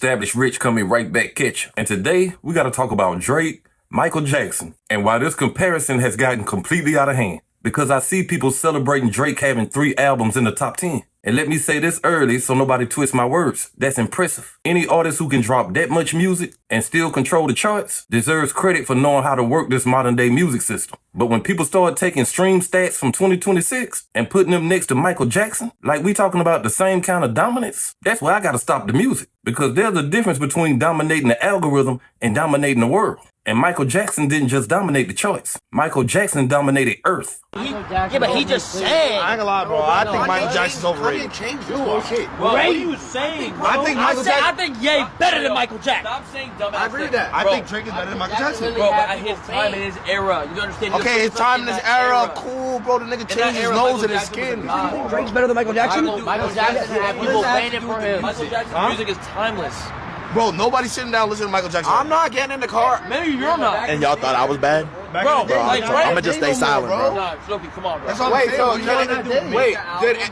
established rich coming right back catch you. And today, we got to talk about Drake, Michael Jackson, and why this comparison has gotten completely out of hand. Because I see people celebrating Drake having 3 albums in the top 10. And let me say this early so nobody twists my words. That's impressive. Any artist who can drop that much music and still control the charts deserves credit for knowing how to work this modern day music system. But when people start taking stream stats from 2026 and putting them next to Michael Jackson, like we talking about the same kind of dominance, that's where I gotta stop the music. Because there's a difference between dominating the algorithm and dominating the world. And Michael Jackson didn't just dominate the charts. Michael Jackson dominated Earth. Yeah, but he just sang. I ain't gonna lie, bro. I think Michael Jackson's overrated. What are you saying, bro? I think Michael Jackson. I think Ye better than Michael Jackson. Stop saying dumbass. I agree with that. I think Drake is better than Michael Jackson. Bro, but at his time and his era, you understand? Okay, his time in his era, cool, bro. The nigga changed his nose and his skin. Drake's better than Michael Jackson? Michael Jackson had people waiting for him. Michael Jackson's music is timeless. Bro, nobody's sitting down listening to Michael Jackson. I'm not getting in the car. Maybe you're not. And y'all thought I was bad? Bro, I'm gonna just stay silent, bro. Nah, Slopey, come on, bro. That's what I'm saying. Wait,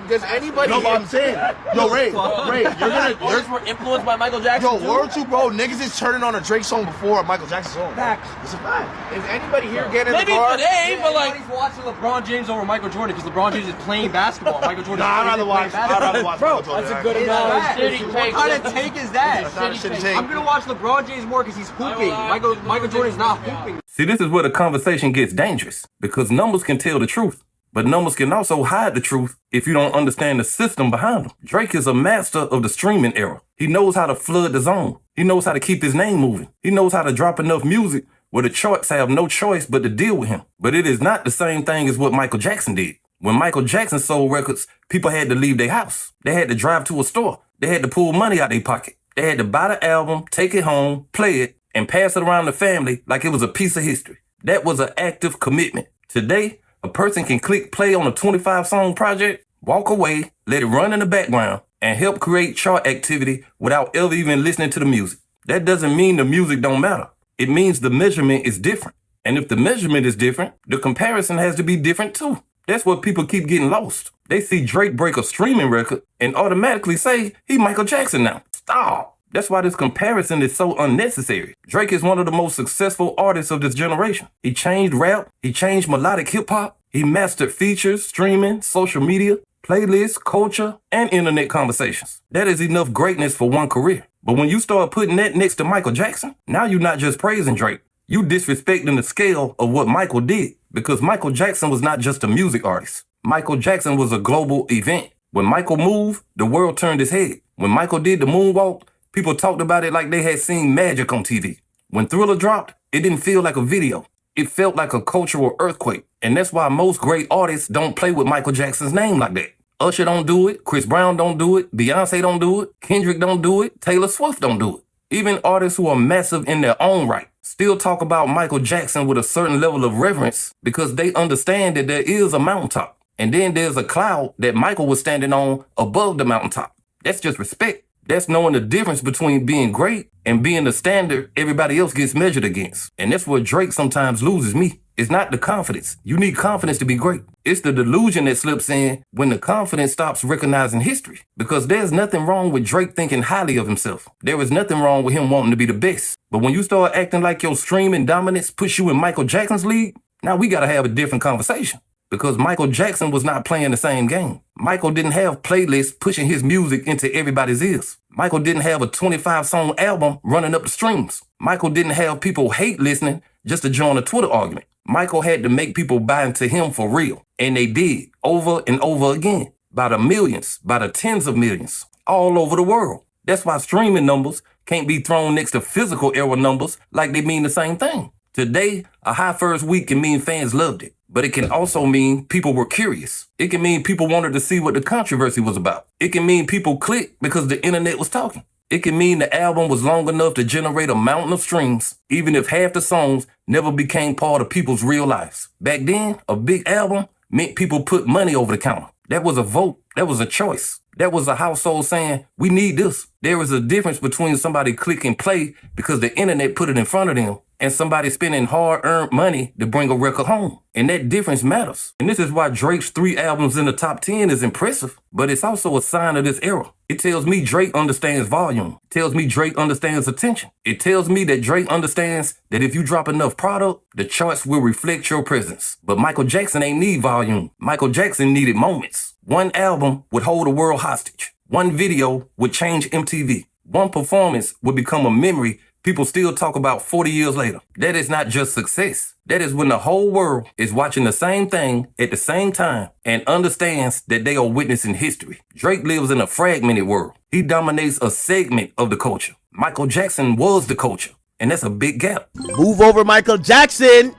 does anybody? No, but I'm saying, yo, Ray, Artists were influenced by Michael Jackson. yo, word to bro, niggas is turning on a Drake song before a Michael Jackson song. Facts. It's a fact. Is anybody here getting in the Maybe car? today, but like, Everybody's watching LeBron James over Michael Jordan because LeBron James is playing basketball. Michael Jordan. Nah, I'd rather watch Michael Jordan. That's a good City analogy. take. What kind of take is that? That's not a shitty take. I'm gonna watch LeBron James more because he's hooping. Michael Jordan's not hooping. See, this is where the conversation gets dangerous. Because numbers can tell the truth. But numbers can also hide the truth if you don't understand the system behind them. Drake is a master of the streaming era. He knows how to flood the zone. He knows how to keep his name moving. He knows how to drop enough music where the charts have no choice but to deal with him. But it is not the same thing as what Michael Jackson did. When Michael Jackson sold records, people had to leave their house. They had to drive to a store. They had to pull money out their pocket. They had to buy the album, take it home, play it, and pass it around the family like it was a piece of history. That was an active commitment. Today, a person can click play on a 25-song project, walk away, let it run in the background, and help create chart activity without ever even listening to the music. That doesn't mean the music don't matter. It means the measurement is different. And if the measurement is different, the comparison has to be different too. That's where people keep getting lost. They see Drake break a streaming record and automatically say he Michael Jackson now. Stop. That's why this comparison is so unnecessary. Drake is one of the most successful artists of this generation. He changed rap, he changed melodic hip-hop, he mastered features, streaming, social media, playlists, culture, and internet conversations. That is enough greatness for one career. But when you start putting that next to Michael Jackson, now you're not just praising Drake. You disrespecting the scale of what Michael did. Because Michael Jackson was not just a music artist. Michael Jackson was a global event. When Michael moved, the world turned his head. When Michael did the moonwalk, people talked about it like they had seen magic on TV. When Thriller dropped, it didn't feel like a video. It felt like a cultural earthquake. And that's why most great artists don't play with Michael Jackson's name like that. Usher don't do it. Chris Brown don't do it. Beyonce don't do it. Kendrick don't do it. Taylor Swift don't do it. Even artists who are massive in their own right still talk about Michael Jackson with a certain level of reverence because they understand that there is a mountaintop. And then there's a cloud that Michael was standing on above the mountaintop. That's just respect. That's knowing the difference between being great and being the standard everybody else gets measured against. And that's where Drake sometimes loses me. It's not the confidence. You need confidence to be great. It's the delusion that slips in when the confidence stops recognizing history. Because there's nothing wrong with Drake thinking highly of himself. There is nothing wrong with him wanting to be the best. But when you start acting like your streaming dominance puts you in Michael Jackson's league, now we gotta have a different conversation. Because Michael Jackson was not playing the same game. Michael didn't have playlists pushing his music into everybody's ears. Michael didn't have a 25-song album running up the streams. Michael didn't have people hate listening just to join a Twitter argument. Michael had to make people buy into him for real. And they did, over and over again. By the millions, by the tens of millions, all over the world. That's why streaming numbers can't be thrown next to physical era numbers like they mean the same thing. Today, a high first week can mean fans loved it. But it can also mean people were curious. It can mean people wanted to see what the controversy was about. It can mean people clicked because the internet was talking. It can mean the album was long enough to generate a mountain of streams, even if half the songs never became part of people's real lives. Back then, a big album meant people put money over the counter. That was a vote. That was a choice. That was a household saying, we need this. There is a difference between somebody clicking play because the internet put it in front of them and somebody spending hard-earned money to bring a record home. And that difference matters. And this is why Drake's 3 albums in the top 10 is impressive, but it's also a sign of this era. It tells me Drake understands volume. It tells me Drake understands attention. It tells me that Drake understands that if you drop enough product, the charts will reflect your presence. But Michael Jackson ain't need volume. Michael Jackson needed moments. One album would hold the world hostage. One video would change MTV. One performance would become a memory people still talk about 40 years later. That is not just success. That is when the whole world is watching the same thing at the same time and understands that they are witnessing history. Drake lives in a fragmented world. He dominates a segment of the culture. Michael Jackson was the culture, and that's a big gap. Move over Michael Jackson.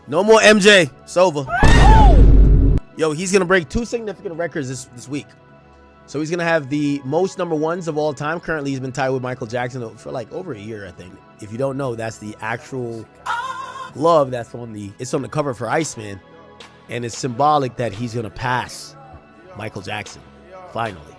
No more MJ. It's over. Yo, he's going to break 2 significant records this week. So he's going to have the most #1s of all time. Currently, he's been tied with Michael Jackson for like over a year, I think. If you don't know, that's the actual glove that's on the cover for Iceman. And it's symbolic that he's going to pass Michael Jackson. Finally.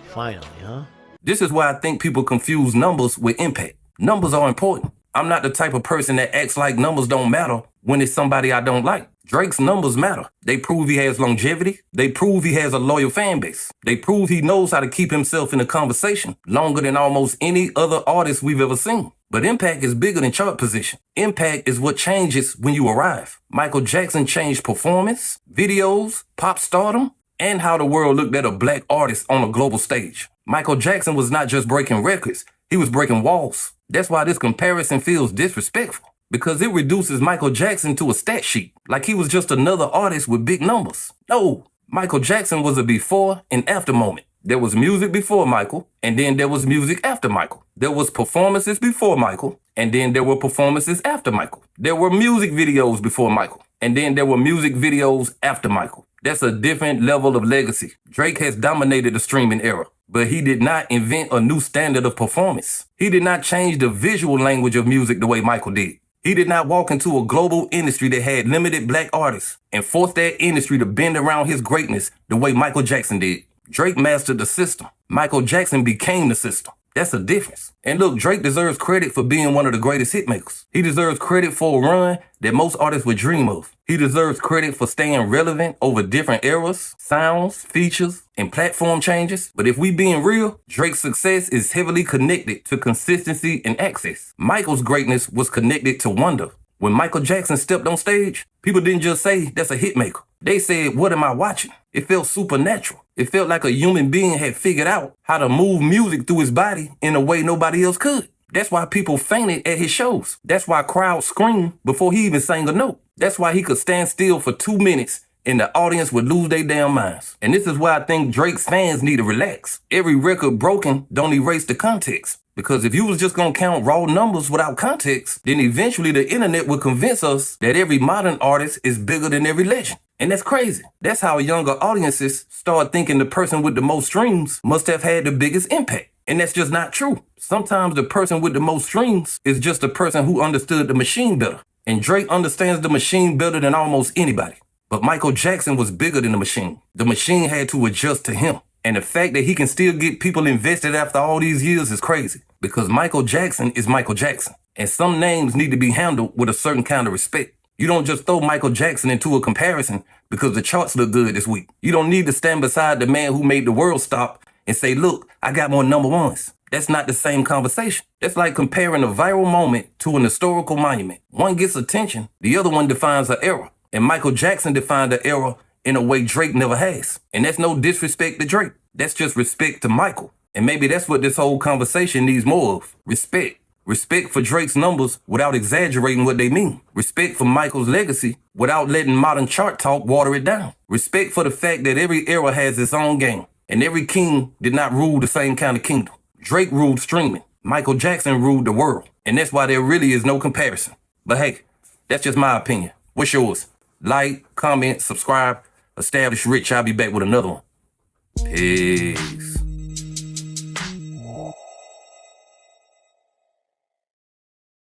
Finally, huh? This is why I think people confuse numbers with impact. Numbers are important. I'm not the type of person that acts like numbers don't matter when it's somebody I don't like. Drake's numbers matter. They prove he has longevity. They prove he has a loyal fan base. They prove he knows how to keep himself in a conversation longer than almost any other artist we've ever seen. But impact is bigger than chart position. Impact is what changes when you arrive. Michael Jackson changed performance, videos, pop stardom, and how the world looked at a black artist on a global stage. Michael Jackson was not just breaking records, he was breaking walls. That's why this comparison feels disrespectful, because it reduces Michael Jackson to a stat sheet, like he was just another artist with big numbers. No, Michael Jackson was a before and after moment. There was music before Michael, and then there was music after Michael. There was performances before Michael, and then there were performances after Michael. There were music videos before Michael, and then there were music videos after Michael. That's a different level of legacy. Drake has dominated the streaming era, but he did not invent a new standard of performance. He did not change the visual language of music the way Michael did. He did not walk into a global industry that had limited black artists and force that industry to bend around his greatness the way Michael Jackson did. Drake mastered the system. Michael Jackson became the system. That's a difference. And look, Drake deserves credit for being one of the greatest hitmakers. He deserves credit for a run that most artists would dream of. He deserves credit for staying relevant over different eras, sounds, features, and platform changes. But if we being real, Drake's success is heavily connected to consistency and access. Michael's greatness was connected to wonder. When Michael Jackson stepped on stage, people didn't just say, that's a hitmaker. They said, what am I watching? It felt supernatural. It felt like a human being had figured out how to move music through his body in a way nobody else could. That's why people fainted at his shows. That's why crowds screamed before he even sang a note. That's why he could stand still for 2 minutes and the audience would lose their damn minds. And this is why I think Drake's fans need to relax. Every record broken don't erase the context. Because if you was just gonna count raw numbers without context, then eventually the internet would convince us that every modern artist is bigger than every legend. And that's crazy. That's how younger audiences start thinking the person with the most streams must have had the biggest impact. And that's just not true. Sometimes the person with the most streams is just the person who understood the machine better. And Drake understands the machine better than almost anybody. But Michael Jackson was bigger than the machine. The machine had to adjust to him. And the fact that he can still get people invested after all these years is crazy. Because Michael Jackson is Michael Jackson. And some names need to be handled with a certain kind of respect. You don't just throw Michael Jackson into a comparison because the charts look good this week. You don't need to stand beside the man who made the world stop and say, look, I got more #1s. That's not the same conversation. That's like comparing a viral moment to an historical monument. One gets attention, the other one defines an era. And Michael Jackson defined the era in a way Drake never has. And that's no disrespect to Drake. That's just respect to Michael. And maybe that's what this whole conversation needs more of. Respect. Respect for Drake's numbers without exaggerating what they mean. Respect for Michael's legacy without letting modern chart talk water it down. Respect for the fact that every era has its own game. And every king did not rule the same kind of kingdom. Drake ruled streaming. Michael Jackson ruled the world. And that's why there really is no comparison. But hey, that's just my opinion. What's yours? Like, comment, subscribe. Establish Rich. I'll be back with another one. Peace.